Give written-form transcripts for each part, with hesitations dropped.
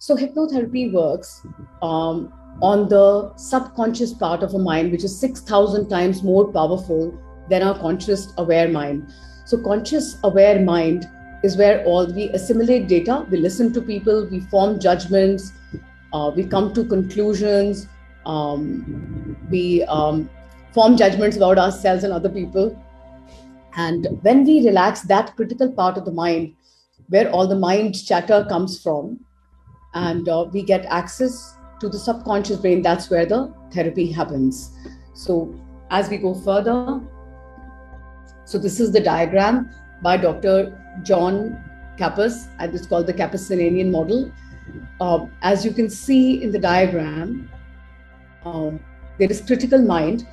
So hypnotherapy works on the subconscious part of a mind, which is 6,000 times more powerful than our conscious aware mind. So conscious aware mind is where all we assimilate data, we listen to people, we form judgments, we come to conclusions, we form judgments about ourselves and other people. And when we relax that critical part of the mind, where all the mind chatter comes from, and we get access to the subconscious brain, that's where the therapy happens. So as we go further, so this is the diagram by Dr. John Kappas, and it's called the Kappas-Sinanian model. As you can see in the diagram, there is critical mind.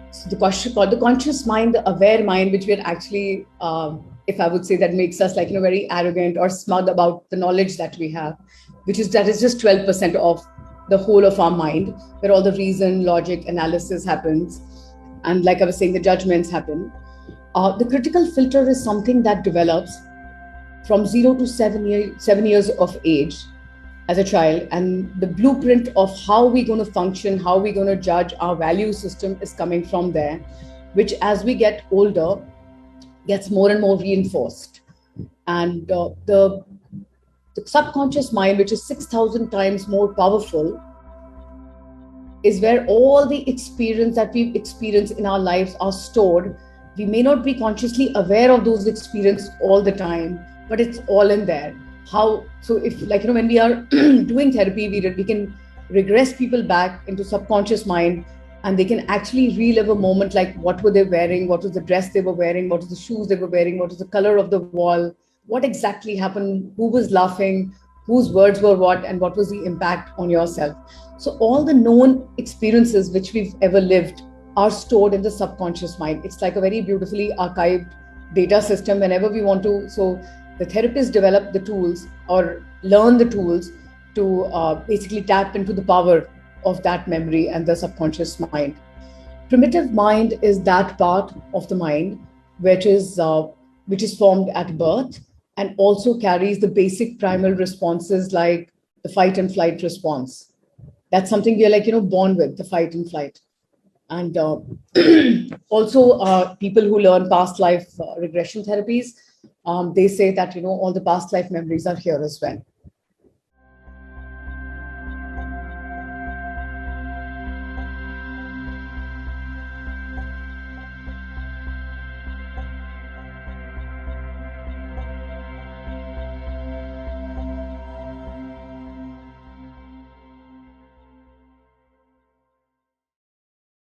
So the conscious mind, the aware mind, which we're actually, if I would say, that makes us like, very arrogant or smug about the knowledge that we have, that is just 12% of the whole of our mind, where all the reason, logic, analysis happens. And like I was saying, the judgments happen. The critical filter is something that develops from 0 to 7 years of age as a child. And the blueprint of how we're going to function, how we're going to judge our value system is coming from there, which as we get older, gets more and more reinforced. And the subconscious mind, which is 6,000 times more powerful, is where all the experience that we've experienced in our lives are stored. We may not be consciously aware of those experiences all the time, but it's all in there. So if when we are doing therapy, we can regress people back into subconscious mind, and they can actually relive a moment, like what were they wearing, what was the dress they were wearing, what was the shoes they were wearing, what was the color of the wall, what exactly happened, who was laughing, whose words were what, and what was the impact on yourself. So all the known experiences which we've ever lived are stored in the subconscious mind. It's like a very beautifully archived data system whenever we want to. So the therapists develop the tools or learn the tools to basically tap into the power of that memory and the subconscious mind. Primitive mind is that part of the mind which is formed at birth and also carries the basic primal responses like the fight and flight response. That's something we are born with, the fight and flight. And also people who learn past life regression therapies, they say that all the past life memories are here as well.